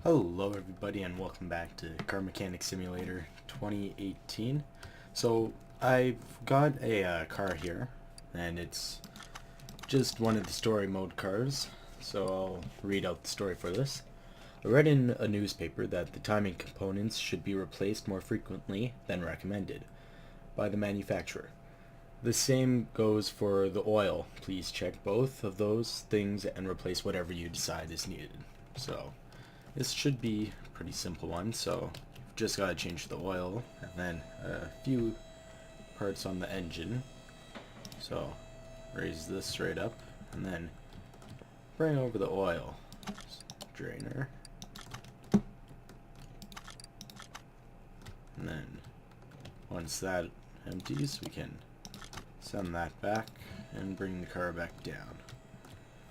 Hello everybody and welcome back to Car Mechanic Simulator 2018. So I've got a car here and it's just one of the story mode cars, so I'll read out the story for this. I read in a newspaper that the timing components should be replaced more frequently than recommended by the manufacturer. The same goes for the oil. Please check both of those things and replace whatever you decide is needed. So this should be a pretty simple one, so you've just got to change the oil and then a few parts on the engine. So raise this straight up and then bring over the oil drainer. And then once that empties, we can send that back and bring the car back down.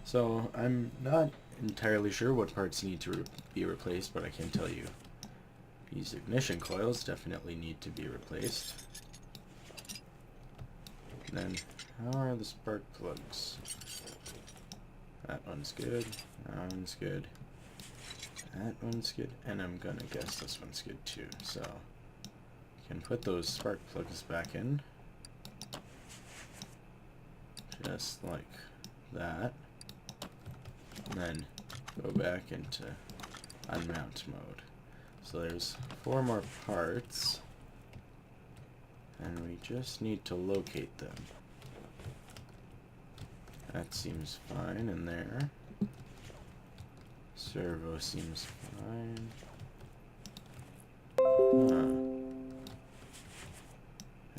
So I'm not entirely sure what parts need to be replaced, but I can tell you these ignition coils definitely need to be replaced. And then how are the spark plugs? That one's good, that one's good, that one's good, and I'm gonna guess this one's good too. So you can put those spark plugs back in just like that, and then go back into unmount mode. So there's 4 more parts and we just need to locate them. That seems fine in there. Servo seems fine.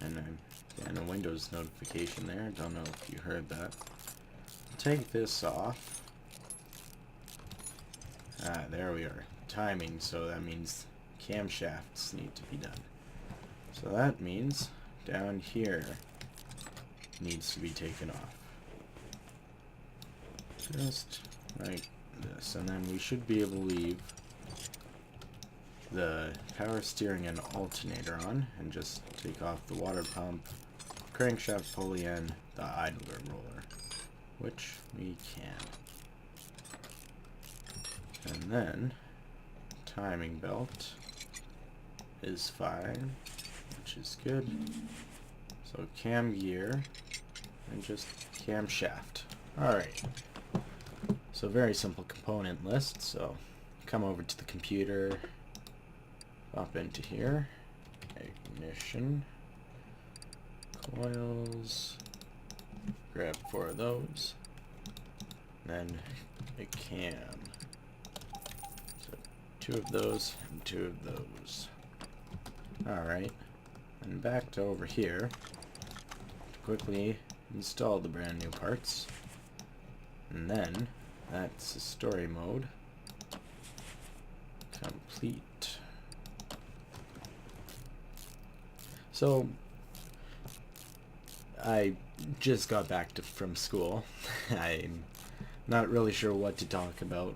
And a Windows notification there. Don't know if you heard that. Take this off. There we are. Timing, so that means camshafts need to be done. So that means down here needs to be taken off. Just like this. And then we should be able to leave the power steering and alternator on and just take off the water pump, crankshaft pulley, and the idler roller, which we can. And then timing belt is fine, which is good. So cam gear and just camshaft. Alright. So very simple component list. So come over to the computer, pop into here, ignition, coils, grab 4 of those, then a cam. 2 of those and 2 of those. Alright, and back to over here to quickly install the brand new parts. And then that's the story mode complete. So I just got back from school. I'm not really sure what to talk about,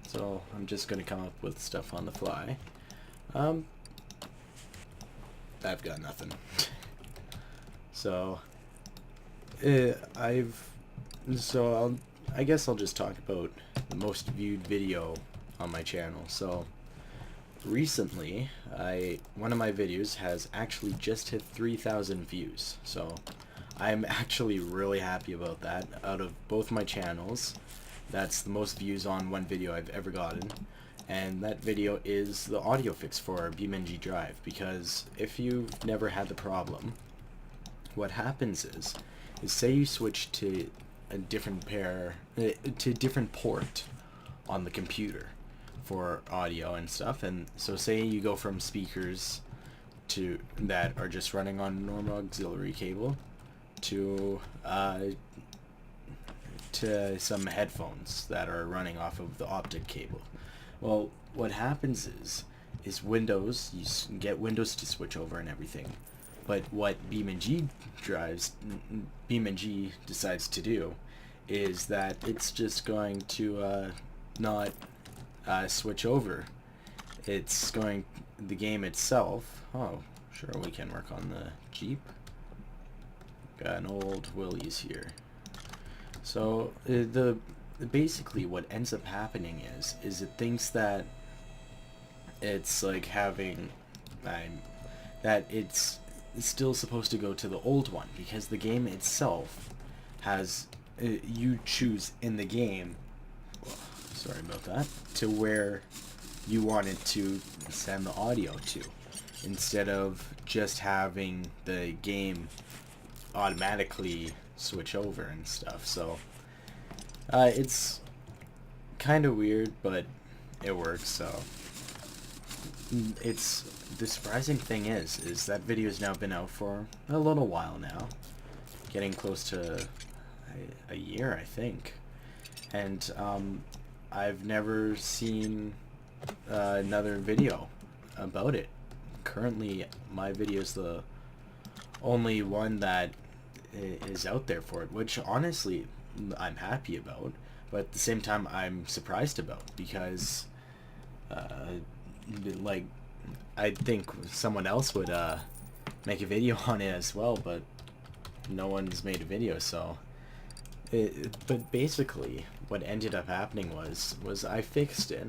so I'm just gonna come up with stuff on the fly. I've got nothing. So I guess I'll just talk about the most viewed video on my channel. So recently, one of my videos has actually just hit 3,000 views. So I'm actually really happy about that. Out of both my channels, that's the most views on one video I've ever gotten. And that video is the audio fix for BeamNG Drive, because if you've never had the problem, what happens is say you switch to a different different port on the computer for audio and stuff, and so say you go from speakers that are just running on normal auxiliary cable to some headphones that are running off of the optic cable. Well, what happens is Windows, you get Windows to switch over and everything, but what BeamNG decides to do is that it's just going to not switch over. It's going, the game itself, oh sure, we can work on the Jeep. Got an old Willys here. So basically what ends up happening is it thinks that it's like having that it's still supposed to go to the old one, because the game itself has you choose in the game, sorry about that, to where you want it to send the audio to, instead of just having the game automatically switch over and stuff. So it's kind of weird, but it works. So it's the surprising thing is that video has now been out for a little while now, getting close to a year, I think, and I've never seen another video about it. Currently, my video is the only one that is out there for it, which honestly I'm happy about, but at the same time I'm surprised about, because like I think someone else would make a video on it as well, but no one's made a video. So but basically what ended up happening was I fixed it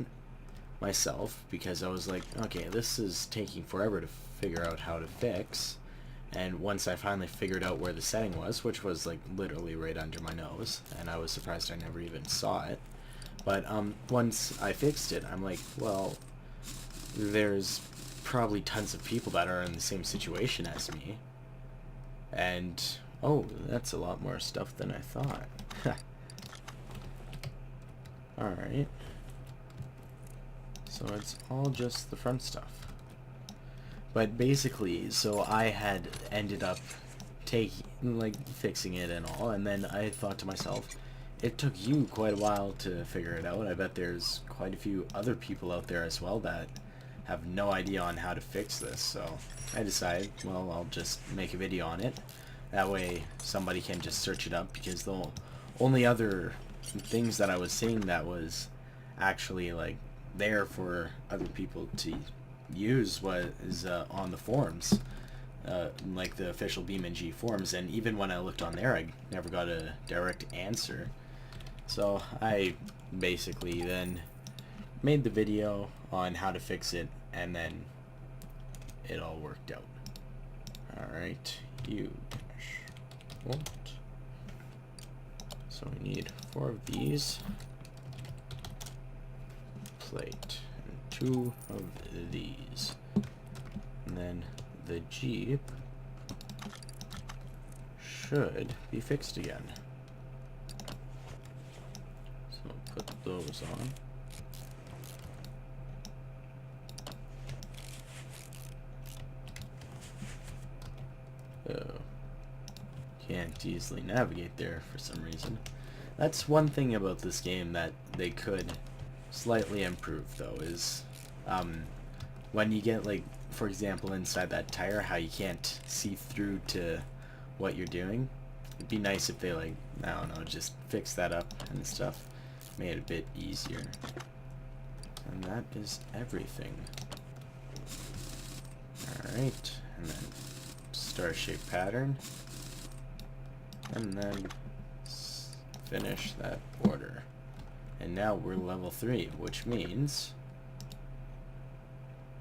myself, because I was like, okay, this is taking forever to figure out how to fix. And once I finally figured out where the setting was, which was like literally right under my nose, and I was surprised I never even saw it, but once I fixed it, I'm like, well, there's probably tons of people that are in the same situation as me, and oh, that's a lot more stuff than I thought. Alright, so it's all just the front stuff. But basically, so I had ended up fixing it and all, and then I thought to myself, it took you quite a while to figure it out. I bet there's quite a few other people out there as well that have no idea on how to fix this. So I decided, well, I'll just make a video on it. That way somebody can just search it up, because the only other things that I was seeing that was actually like there for other people to use was on the forums, like the official BeamNG forums, and even when I looked on there, I never got a direct answer. So I basically then made the video on how to fix it, and then it all worked out. Alright, what? So we need 4 of these, plate, 2 of these, and then the Jeep should be fixed again. So put those on. Oh, can't easily navigate there for some reason. That's one thing about this game that they could slightly improve, though, is when you get, like, for example, inside that tire, how you can't see through to what you're doing. It'd be nice if they, like, I don't know, just fix that up and stuff, made it a bit easier. And that is everything. Alright, and then star shape pattern, and then finish that border. And now we're level 3, which means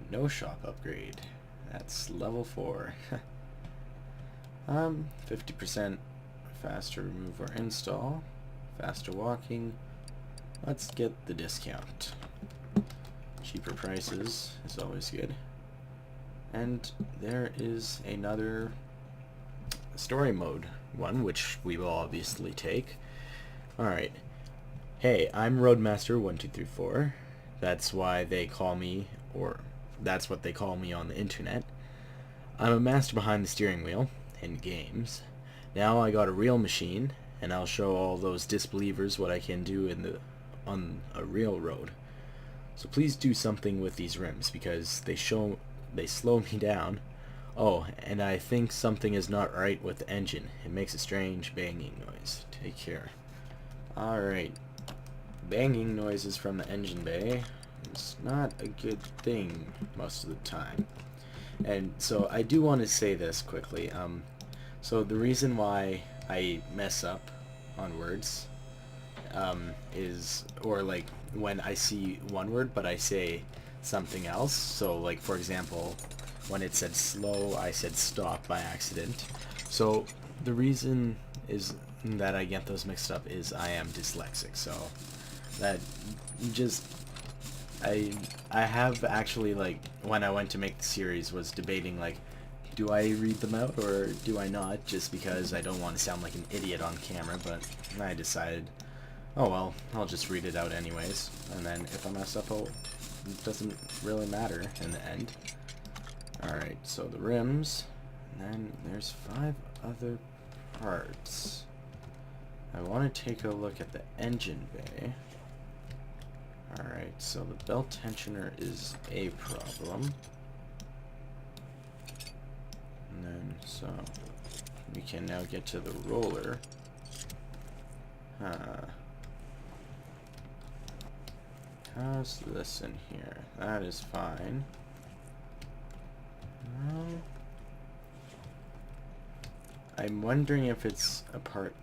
no shop upgrade. That's level 4. 50% faster remove or install, faster walking. Let's get the discount. Cheaper prices is always good. And there is another story mode one, which we will obviously take. Alright. Hey, I'm Roadmaster1234. That's why they call me, or that's what they call me on the internet. I'm a master behind the steering wheel in games. Now I got a real machine, and I'll show all those disbelievers what I can do on a real road. So please do something with these rims, because they slow me down. Oh, and I think something is not right with the engine. It makes a strange banging noise. Take care. Alright. Banging noises from the engine bay. It's not a good thing most of the time. And so I do want to say this quickly. So the reason why I mess up on words is, or like when I see one word but I say something else. So like for example, when it said slow, I said stop by accident. So the reason is that I get those mixed up is I am dyslexic. So that just I have actually, like, when I went to make the series, was debating like, do I read them out or do I not, just because I don't want to sound like an idiot on camera. But I decided, oh well, I'll just read it out anyways, and then if I mess up, it doesn't really matter in the end. Alright, so the rims, and then there's 5 other parts. I want to take a look at the engine bay. Alright, so the belt tensioner is a problem. And then, so, we can now get to the roller. How's this in here? That is fine. I'm wondering if it's a part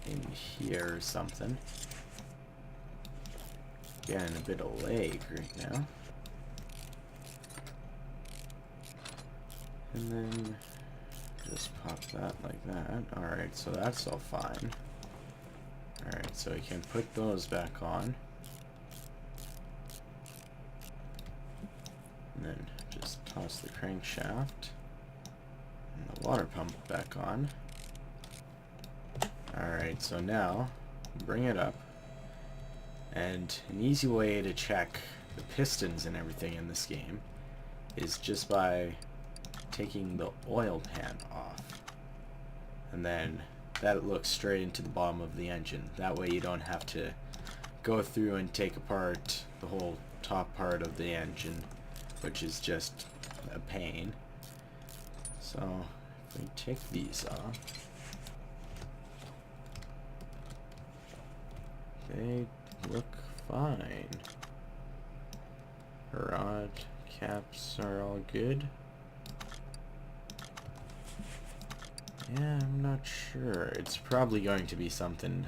in here or something. Getting a bit of lag right now. And then just pop that like that. Alright, so that's all fine. Alright, so we can put those back on. And then just toss the crankshaft and the water pump back on. Alright, so now bring it up. And an easy way to check the pistons and everything in this game is just by taking the oil pan off. And then that looks straight into the bottom of the engine. That way you don't have to go through and take apart the whole top part of the engine, which is just a pain. So if we take these off, they look fine. Rod caps are all good. Yeah, I'm not sure. It's probably going to be something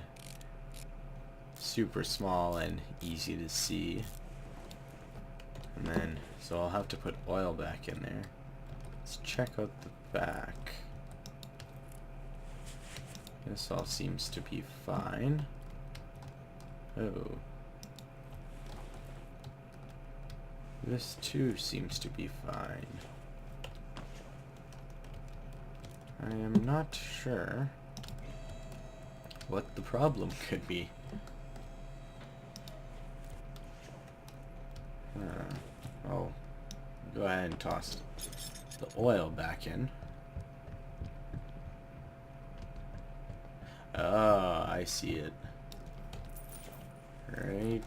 super small and easy to see. And then, so I'll have to put oil back in there. Let's check out the back. This all seems to be fine. Oh. This too seems to be fine. I am not sure what the problem could be. Oh, go ahead and toss the oil back in. Oh, I see it. Right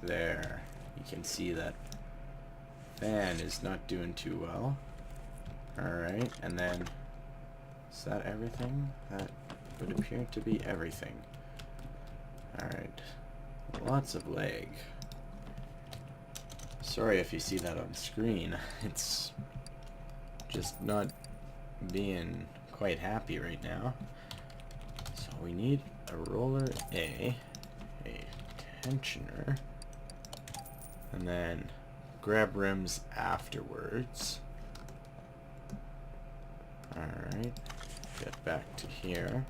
there. You can see that fan is not doing too well. Alright, and then is that everything? That would appear to be everything. Alright. Lots of lag. Sorry if you see that on screen. It's just not being quite happy right now. So we need a roller A tensioner, and then grab rims afterwards. Alright, get back to here.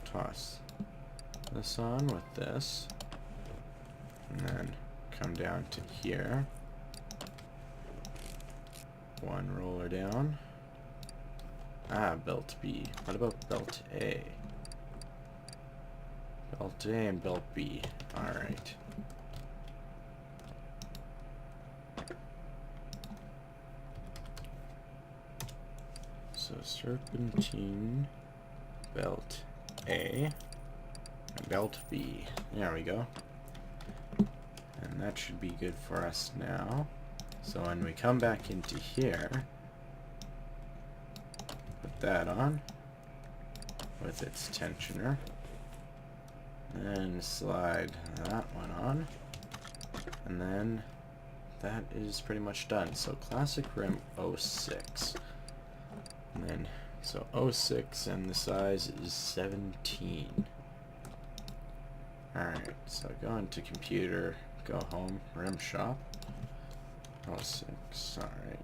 Toss this on with this, and then come down to here. One roller down. Ah, belt B. What about belt A? Belt A and belt B. Alright. So serpentine, belt A, and belt B. There we go. And that should be good for us now. So when we come back into here, put that on with its tensioner. And slide that one on. And then that is pretty much done. So classic rim 06. And then, so 06 and the size is 17. Alright, so go into computer, go home, rim shop. Oh 06, alright.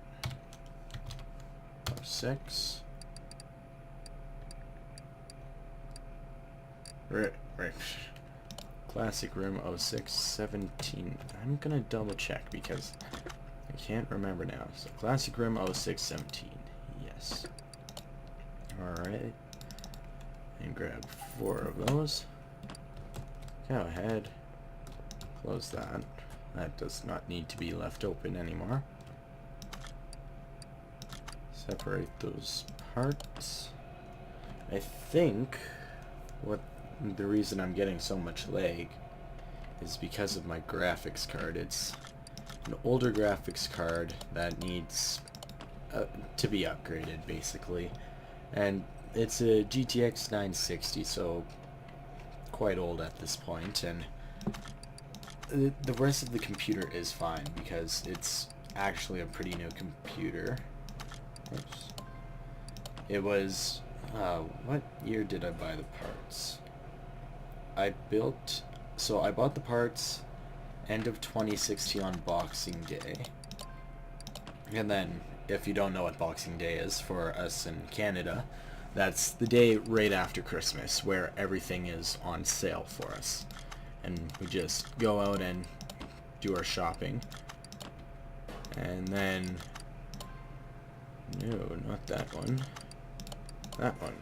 06. Right. Classic rim 06 17. I'm gonna double check because I can't remember now. So classic rim 06 17. Yes. Alright. And grab 4 of those. Go ahead. Close that. That does not need to be left open anymore. Separate those parts. I think what the reason I'm getting so much lag is because of my graphics card. It's an older graphics card that needs to be upgraded, basically. And it's a GTX 960, so quite old at this point, and the rest of the computer is fine because it's actually a pretty new computer. Oops. It was, what year did I buy the parts? I bought the parts end of 2016 on Boxing Day. And then, if you don't know what Boxing Day is for us in Canada, that's the day right after Christmas where everything is on sale for us. And we just go out and do our shopping. And then, no, not that one. That one.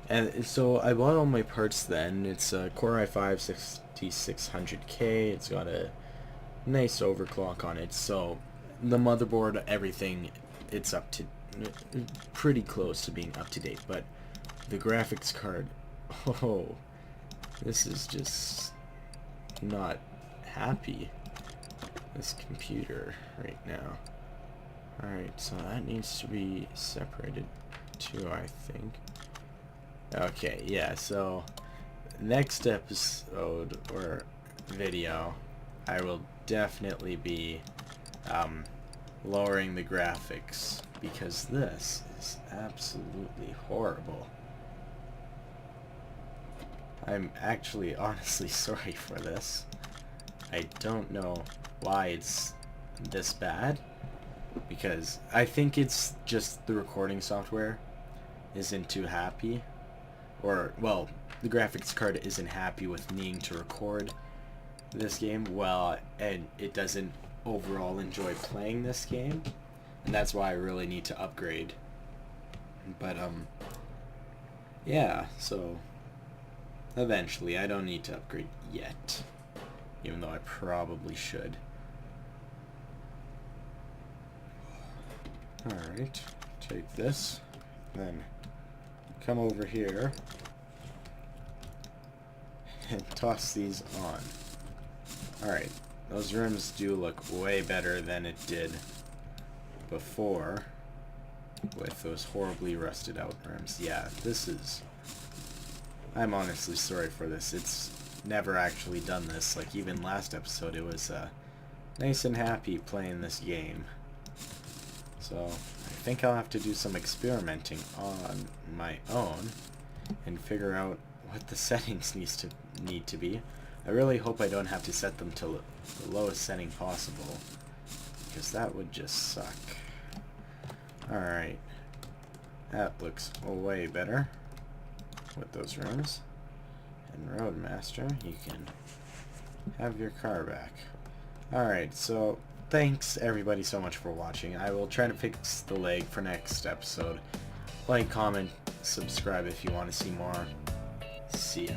And so I bought all my parts then. It's a Core i5 6600K. It's got a nice overclock on it. So the motherboard, everything, it's up to pretty close to being up to date. But the graphics card, oh, this is just not happy. This computer right now. Alright, so that needs to be separated too, I think. Okay, yeah, so next episode or video, I will definitely be lowering the graphics because this is absolutely horrible. I'm actually honestly sorry for this. I don't know why it's this bad, because I think it's just the recording software isn't too happy, or, well, the graphics card isn't happy with needing to record this game well, and it doesn't overall enjoy playing this game, and that's why I really need to upgrade. But yeah, so eventually. I don't need to upgrade yet, even though I probably should. Alright, take this, then come over here and toss these on. Alright, those rims do look way better than it did before with those horribly rusted out rims. Yeah, this is... I'm honestly sorry for this. It's never actually done this. Like, even last episode, it was nice and happy playing this game. So, I think I'll have to do some experimenting on my own and figure out what the settings need to be. I really hope I don't have to set them to the lowest setting possible, because that would just suck. Alright, that looks way better with those rims. And Roadmaster, you can have your car back. Alright, so thanks everybody so much for watching. I will try to fix the lag for next episode. Like, comment, subscribe if you want to see more. See ya.